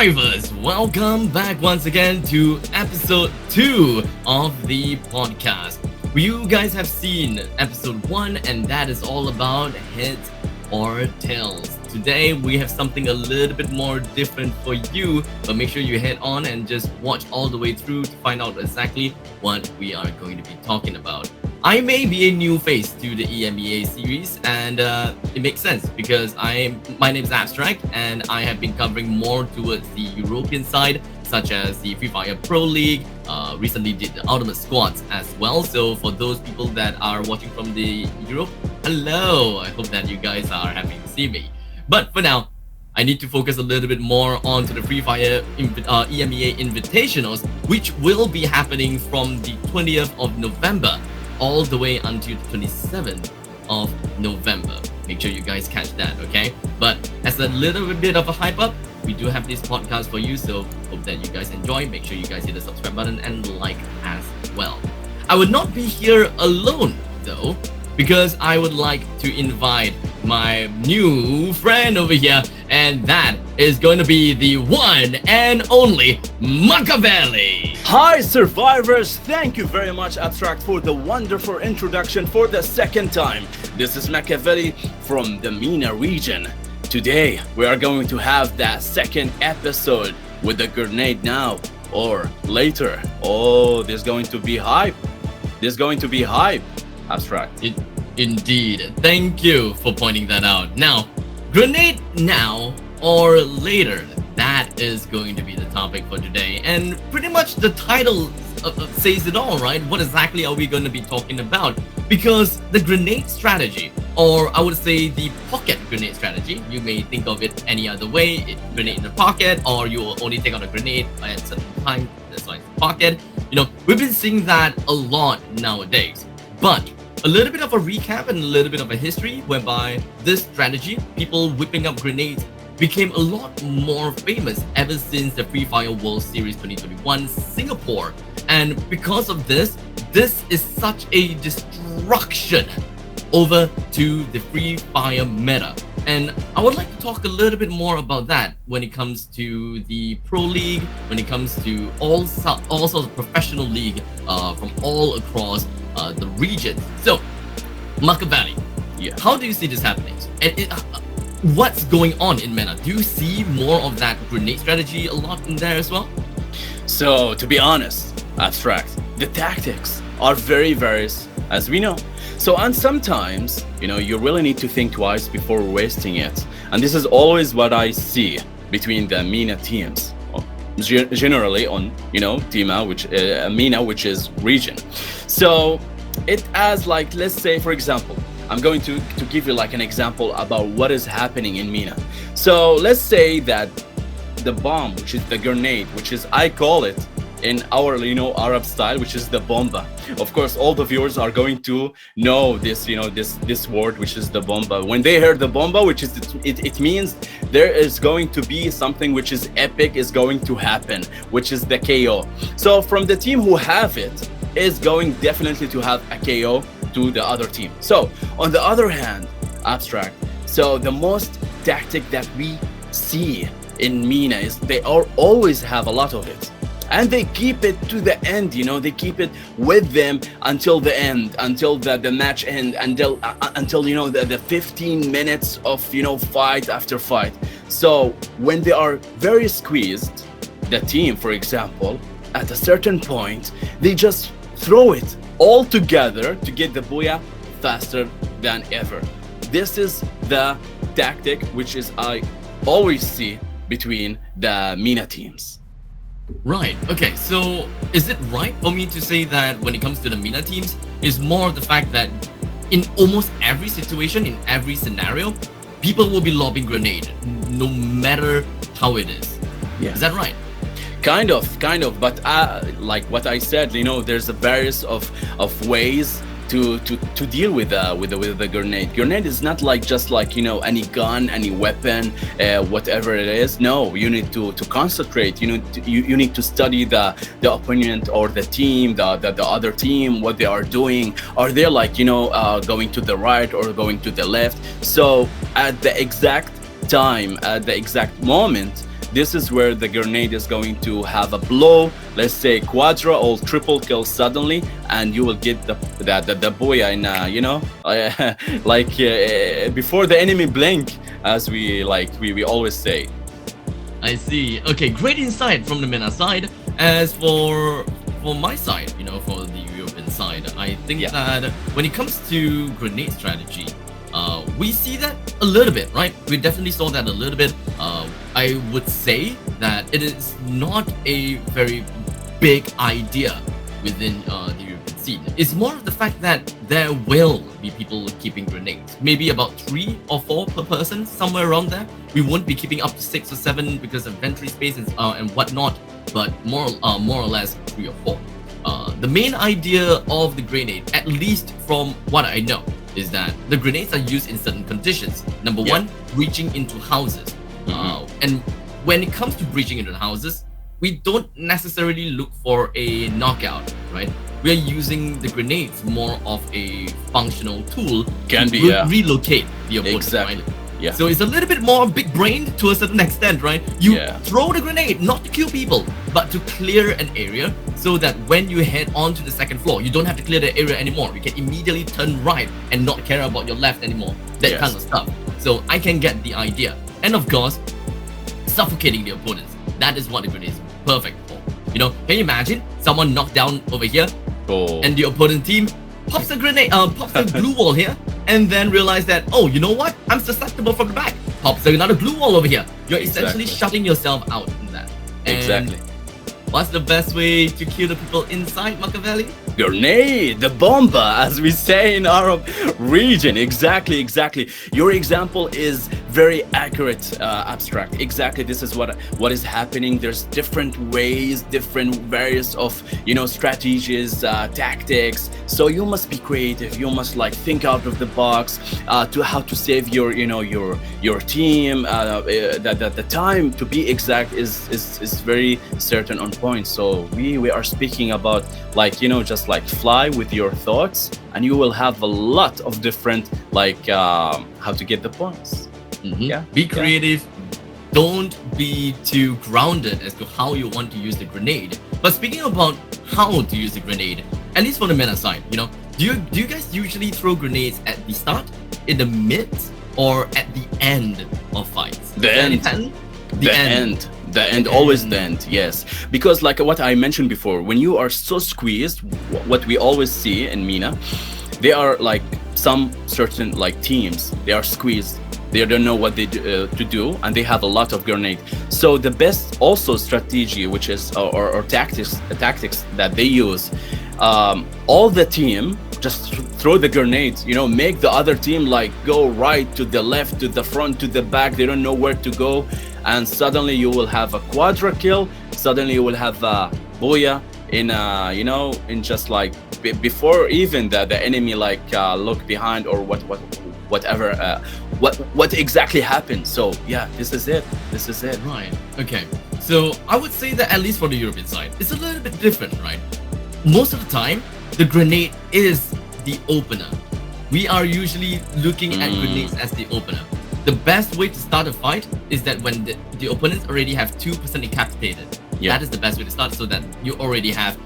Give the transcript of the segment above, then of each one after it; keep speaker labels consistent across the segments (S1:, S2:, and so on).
S1: survivors, welcome back once again to episode 2 of the podcast. You guys have seen episode 1 and that is all about heads or tails. Today we have something a little bit more different for you, but make sure you head on and just watch all the way through to find out exactly what we are going to be talking about. I may be a new face to the EMEA series, and it makes sense because my name is Abstract, and I have been covering more towards the European side, such as the Free Fire Pro League. Recently did the Ultimate Squads as well. So for those people that are watching from the Europe, hello! I hope that you guys are happy to see me. But for now, I need to focus a little bit more onto the Free Fire EMEA Invitationals, which will be happening from the 20th of November all the way until the 27th of November. Make sure you guys catch that, okay? But as a little bit of a hype up, we do have this podcast for you, so hope that you guys enjoy. Make sure you guys hit the subscribe button and like as well. I would not be here alone though, because I would like to invite my new friend over here, and that is going to be the one and only Makaveli.
S2: Hi survivors, thank you very much Abstract for the wonderful introduction for the second time. This is Makaveli from the MENA region. Today we are going to have that second episode with the grenade now or later. Oh, there's going to be hype. Abstract.
S1: Indeed. Thank you for pointing that out. Now, grenade now or later. That is going to be the topic for today. And pretty much the title says it all, right? What exactly are we going to be talking about? Because the grenade strategy, or I would say the pocket grenade strategy, you may think of it any other way, grenade in the pocket, or you will only take out a grenade at a certain time, that's why it's the pocket. You know, we've been seeing that a lot nowadays. But a little bit of a recap and a little bit of a history whereby this strategy, people whipping up grenades, became a lot more famous ever since the Free Fire World Series 2021 Singapore. And because of this is such a destruction over to the Free Fire meta. And I would like to talk a little bit more about that when it comes to the Pro League, when it comes to all sorts of professional league from all across the region. So, Makaveli,
S2: yeah,
S1: how do you see this happening? And what's going on in MENA? Do you see more of that grenade strategy a lot in there as well?
S2: So to be honest, Abstract, the tactics are very various, as we know. So and sometimes, you really need to think twice before wasting it. And this is always what I see between the MENA teams. Generally on, TEMA, MENA, which is region. So it as like, let's say, for example, I'm going to give you like an example about what is happening in MENA. So let's say that the bomb, which is the grenade, which is, I call it in our, Arab style, which is the bomba. Of course, all the viewers are going to know this, this word, which is the bomba. When they hear the bomba, which is, it means there is going to be something which is epic is going to happen, which is the KO. So from the team who have it, is going definitely to have a KO to the other team. So on the other hand, Abstract, so the most tactic that we see in MENA is they always have a lot of it, and they keep it to the end. They keep it with them until the end, until the match end, until the 15 minutes of fight after fight. So when they are very squeezed, the team, for example, at a certain point, they just throw it all together to get the booyah faster than ever. This is the tactic which is I always see between the MENA teams.
S1: Right. Okay. So is it right for me to say that when it comes to the MENA teams, is more of the fact that in almost every situation, in every scenario, people will be lobbing grenade, no matter how it is.
S2: Yeah.
S1: Is that right?
S2: Kind of, but like what I said, there's a various of ways to deal with the grenade. Grenade is not like just like any gun, any weapon, whatever it is. No, you need to concentrate. You need to study the opponent or the team, the other team, what they are doing. Are they like going to the right or going to the left? So at the exact time, at the exact moment, this is where the grenade is going to have a blow, let's say quadra or triple kill suddenly, and you will get the boya in before the enemy blink, as we always say.
S1: I see. Okay, great insight from the MENA side. As for my side, for the European side, I think that when it comes to grenade strategy, we see that a little bit, right? We definitely saw that a little bit. I would say that it is not a very big idea within the European scene. It's more of the fact that there will be people keeping grenades. Maybe about 3 or 4 per person, somewhere around there. We won't be keeping up to 6 or 7 because of inventory space and whatnot, but more or less 3 or 4. The main idea of the grenade, at least from what I know, is that the grenades are used in certain conditions. Number one, breaching into houses. And when it comes to breaching into the houses, we don't necessarily look for a knockout, right? We are using the grenades more of a functional tool to relocate the opponent, right?
S2: Yeah.
S1: So it's a little bit more big-brained to a certain extent, right? You throw the grenade not to kill people, but to clear an area so that when you head on to the second floor, you don't have to clear the area anymore. You can immediately turn right and not care about your left anymore. That kind of stuff. So I can get the idea. And of course, suffocating the opponents. That is what the grenade is perfect for. Can you imagine someone knocked down over here and the opponent team pops a grenade, pops a glue wall here, and then realize that, oh, you know what? I'm susceptible from the back. Pops another glue wall over here. You're essentially shutting yourself out from that. And what's the best way to kill the people inside, Makaveli?
S2: Grenade, the bomba, as we say in our region. Exactly. Your example is very accurate, abstract. Exactly, this is what is happening. There's different ways, different various of strategies, tactics. So you must be creative. You must think out of the box to how to save your team. The time, to be exact, is very certain on point. So we are speaking about just fly with your thoughts, and you will have a lot of different how to get the points.
S1: Be creative. Don't be too grounded as to how you want to use the grenade. But speaking about how to use the grenade, at least for the MENA side, do you guys usually throw grenades at the start, in the mid, or at the end of fights?
S2: The end, always the end, yes. Because what I mentioned before, when you are so squeezed, what we always see in MENA, they are some certain teams, they are squeezed. They don't know what to do, and they have a lot of grenade. So the best also strategy, which is or tactics that they use, all the team just throw the grenades. Make the other team go right to the left, to the front, to the back. They don't know where to go, and suddenly you will have a quadra kill. Suddenly you will have a boya in in just before even the enemy look behind or whatever. What exactly happened. So this is it.
S1: Right. Okay. So I would say that at least for the European side, it's a little bit different, right? Most of the time, the grenade is the opener. We are usually looking at grenades as the opener. The best way to start a fight is that when the opponents already have 2% incapacitated. That is the best way to start, so that you already have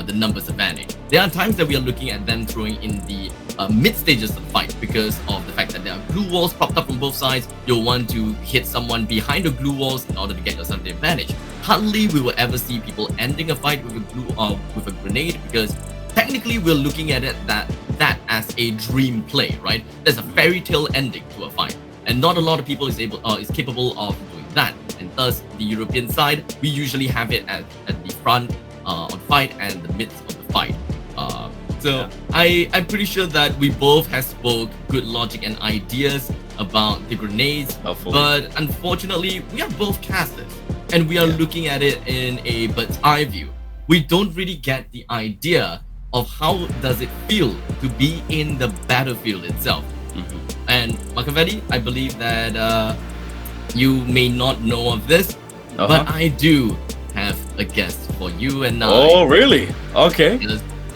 S1: the numbers advantage. There are times that we are looking at them throwing in the mid stages of the fight because of the fact that there are glue walls propped up from both sides. You'll want to hit someone behind the glue walls in order to get yourself the advantage. Hardly we will ever see people ending a fight with a grenade, because technically we're looking at it that as a dream play, right? There's a fairy tale ending to a fight, and not a lot of people is capable of doing that. And thus, the European side, we usually have it at the front on fight and the midst of the fight. I'm pretty sure that we both have spoke good logic and ideas about the grenades. But unfortunately, we are both casters, and we are looking at it in a bird's eye view. We don't really get the idea of how does it feel to be in the battlefield itself. And Makaveli, I believe that you may not know of this, but I do have a guest for you and I.
S2: Oh, really? Okay.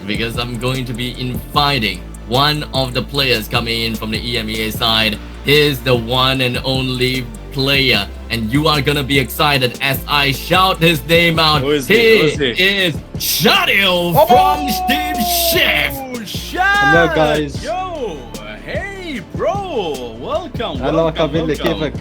S1: Because I'm going to be inviting one of the players coming in from the EMEA side. He's the one and only player, and you are gonna be excited as I shout his name out.
S2: Who is he? Who is he?
S1: Is Shadio from Team Shift.
S2: Hello
S3: guys.
S2: Yo, hey bro, welcome.
S3: Hello
S2: welcome,
S3: Makaveli, كيفك؟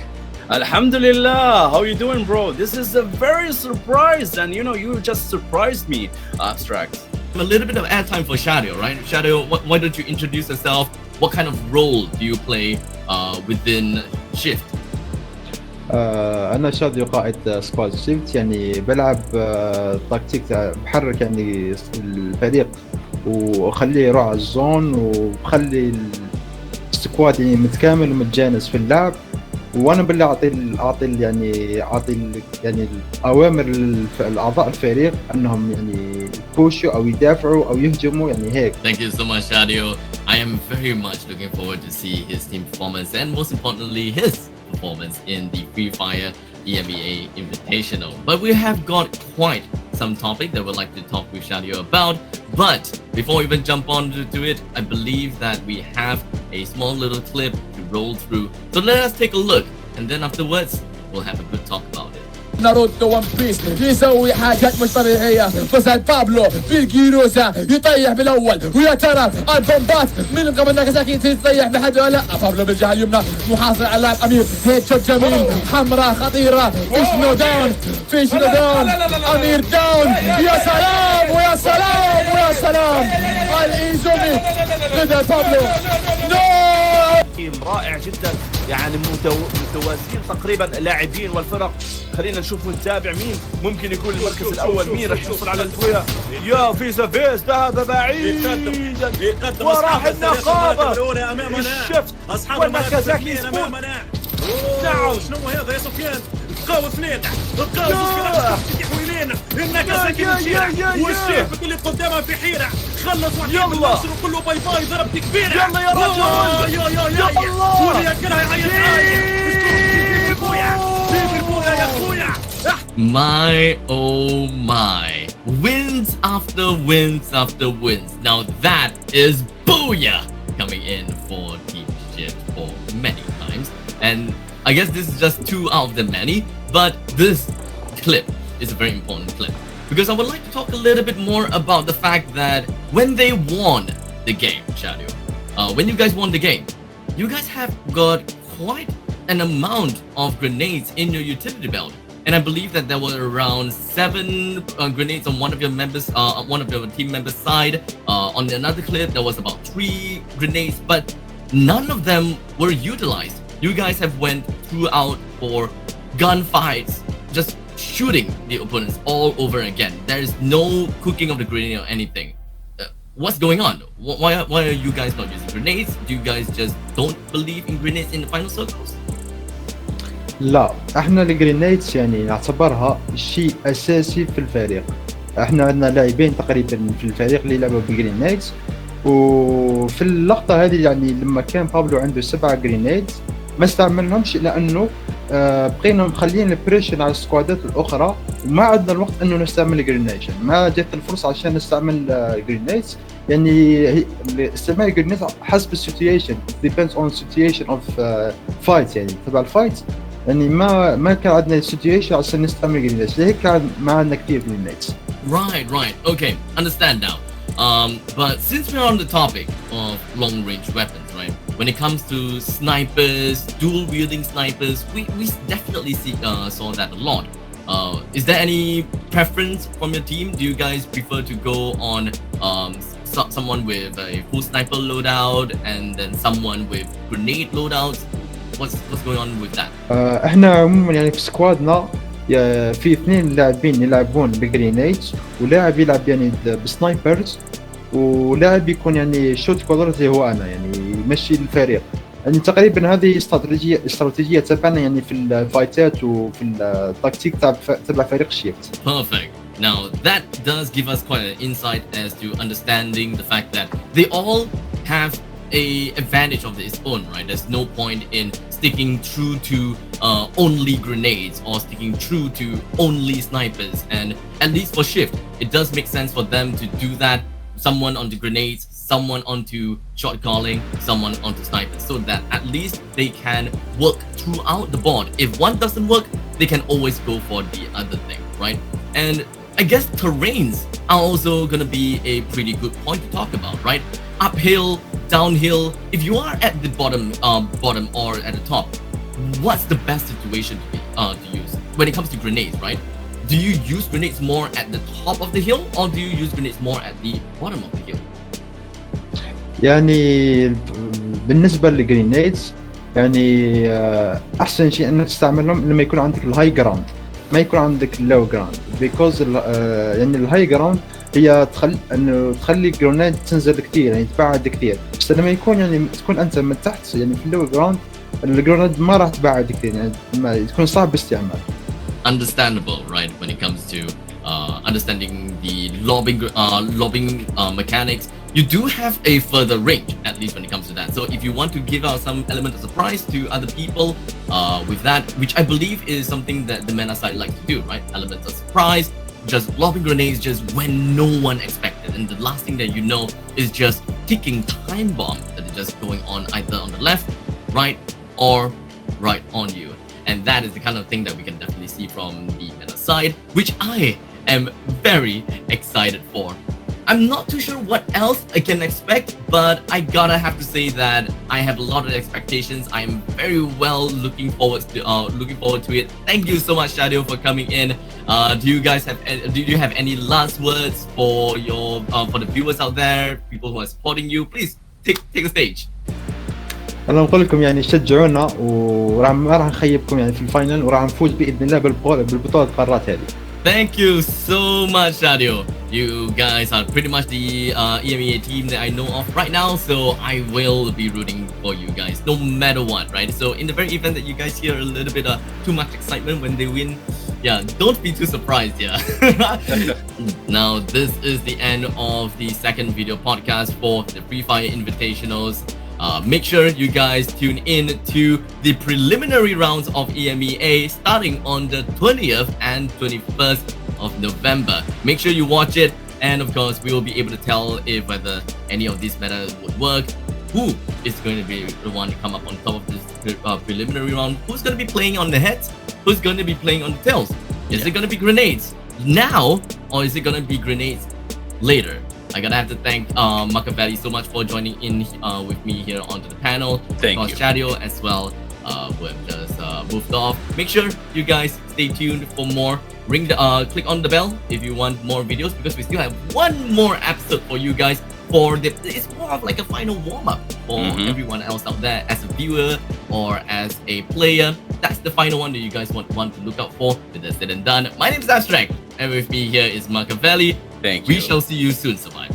S2: Alhamdulillah, how you doing, bro? This is a very surprise, and you just surprised me, Abstract.
S1: A little bit of airtime for Shadio, right? Shadio, why don't you introduce yourself? What kind of role do you play within Shift?
S3: أنا شاديو قائد سكواد شيفت، يعني بلعب تكتيك، بحرك يعني الفريق وأخليه يروح على الزون، وبخلي السكواد يعني متكامل ومتجانس في اللعب. وانا بالله اعطي يعني الاوامر للاعضاء الفريق انهم يعني يبوشوا او يدافعوا او يهجموا، يعني هيك.
S1: Thank you so much, Shadio. I am very much looking forward to see his team performance and most importantly his performance in the Free Fire EMEA Invitational. But we have got quite some topic that we'd like to talk with Shadio about. But before we even jump on to it, I believe that we have a small little clip to roll through. So let us take a look, and then afterwards, we'll have a good talk about it.
S4: ناروتو ون بيس يسوي حاجات مش طبيعية، فزال بابلو في الجيروسا يطيح بالاول، ويا ترى البومبات من قبل ناكازاكي تطيح بحد ولا لا. بابلو بالجهة اليمنى محاصر على اللاعب امير، هيد شوت جميل، حمراء خطيرة، فيش نو داون، فيش نو داون، امير داون، يا سلام ويا سلام ويا سلام، الايزومي بدأ بابلو
S5: رائع جدا، يعني متوازيين تقريبا اللاعبين والفرق. خلينا نشوف ونتابع مين ممكن يكون المركز الاول، مين راح يوصل على اليدوية. يا فيزا فيز ذهب بعيدا وراح النقابة الشفت والناكازاكي سبوت.
S6: نعم شنو هذا يا سفيان؟ تقاوس فليتة تقاوس حوالينا الناكازاكي والشيف اللي قدامها في حيرة. خلص واحد من الناصر وقول له باي باي، ضربتي كبيرة. يلا يا رجل يا الله وليا كلها يعيط يا خويا.
S1: My oh my, wins after wins after wins. Now that is booyah coming in for Team Shift for many times. And I guess this is just two out of the many, but this clip is a very important clip because I would like to talk a little bit more about the fact that when they won the game, Shadio, when you guys won the game, you guys have got quite an amount of grenades in your utility belt. And I believe that there were around 7 grenades on one of your members, one of your team members' side. On another clip, there was about 3 grenades, but none of them were utilized. You guys have went throughout for gunfights, just shooting the opponents all over again. There is no cooking of the grenade or anything. What's going on? Why are you guys not using grenades? Do you guys just don't believe in grenades in the final circles?
S3: لا، احنا الجرينيدز يعني نعتبرها شيء اساسي في الفريق. احنا عندنا لاعبين تقريبا في الفريق اللي يلعبوا بالجرينيدز، وفي اللقطة هذه يعني لما كان بابلو عنده 7 جرينيدز ما استعملهمش لانه بقينا مخلين البريشن على السكوادات الاخرى، وما عندنا الوقت انه نستعمل الجرينيشن. ما جت الفرصه عشان نستعمل جرينيدز، يعني استعمال الجرينيدز حسب السيتويشن، depends on situation of fight، يعني تبع الفايت. يعني ما كان عندنا سيتويشن عشان نستعمل جرينيدز، لهيك كان ما عندنا كثير جرينيدز.
S1: Right. Okay, understand now. But since we're on the topic of long-range weapons, right? When it comes to snipers, dual-wielding snipers, we definitely saw that a lot. Is there any preference from your team? Do you guys prefer to go on someone with a full sniper loadout and then someone with grenade loadouts? What's going on with that?
S3: احنا عموما يعني في سكوادنا في 2 لاعبين يلعبون بجرينيدز، ولاعب يلعب يعني بسنايبرز، ولاعب يكون يعني شوت كولر زي هو انا، يعني يمشي الفريق. يعني تقريبا هذه استراتيجيه تبعنا يعني في الفايتات وفي التكتيك تبع فريق شيفت.
S1: Perfect. Now that does give us quite an insight as to understanding the fact that they all have a advantage of its own, right? There's no point in sticking true to only grenades or sticking true to only snipers. And at least for Shift, it does make sense for them to do that. Someone on the grenades, someone onto shot calling, someone onto sniping, so that at least they can work throughout the board. If one doesn't work, they can always go for the other thing, right? And I guess terrains are also gonna be a pretty good point to talk about, right? Uphill, downhill. If you are at the bottom or at the top, what's the best situation to use when it comes to grenades, right? Do you use grenades more at the top of the hill, or do you use grenades more at the bottom of the hill?
S3: يعني بالنسبة للجرينيدز يعني أحسن شيء أنك تستعملهم لما يكون عندك الهاي جراوند، ما يكون عندك اللو جراوند، because يعني الهاي جراوند هي تخلي الجرينيد تنزل كثير، يعني تبعد كثير. بس لما يكون يعني تكون أنت من تحت يعني في اللو جراوند، الجرينيد ما راح تبعد كثير، يعني تكون صعب باستعمال.
S1: Understandable, right? When it comes to understanding the lobbing mechanics, you do have a further range, at least when it comes to that. So if you want to give out some element of surprise to other people with that, which I believe is something that the meta side likes to do, right? Elements of surprise, just lobbing grenades just when no one expected, and the last thing that you know is just ticking time bomb that is just going on either on the left, right, or right on you. And that is the kind of thing that we can definitely see from the meta side, which I am very excited for. I'm not too sure what else I can expect, but I gotta have to say that I have a lot of expectations. I'm very well looking forward to it. Thank you so much, Shadio, for coming in. Do you have any last words for your for the viewers out there, people who are supporting you? Please take the stage.
S3: أنا نقول لكم يعني شجعونا، ما راح نخيبكم يعني في الفاينل، وراح نفوز بإذن الله بالبطولة القارات هذه.
S1: Thank you so much, Shadio. You guys are pretty much the EMEA team that I know of right now, so I will be rooting for you guys no matter what, right? So in the very event that you guys hear a little bit of too much excitement when they win, yeah, don't be too surprised, yeah. Now, this is the end of the second video podcast for the Free Fire Invitationals. Make sure you guys tune in to the preliminary rounds of EMEA starting on the 20th and 21st of November. Make sure you watch it, and of course we will be able to tell if whether any of these meta would work, who is going to be the one to come up on top of this preliminary round, who's going to be playing on the heads, who's going to be playing on the tails. Is it going to be grenades now, or is it going to be grenades later? I gotta have to thank Makaveli so much for joining in with me here onto the panel.
S2: Thank you.
S1: Shadio as well, who have just moved off. Make sure you guys stay tuned for more. Click on the bell if you want more videos, because we still have one more episode for you guys. It's more of like a final warm-up for everyone else out there as a viewer or as a player. That's the final one that you guys want to look out for. With that said and done, my name is Abstract, and with me here is Makaveli.
S2: Thank you.
S1: We shall see you soon, Survivors.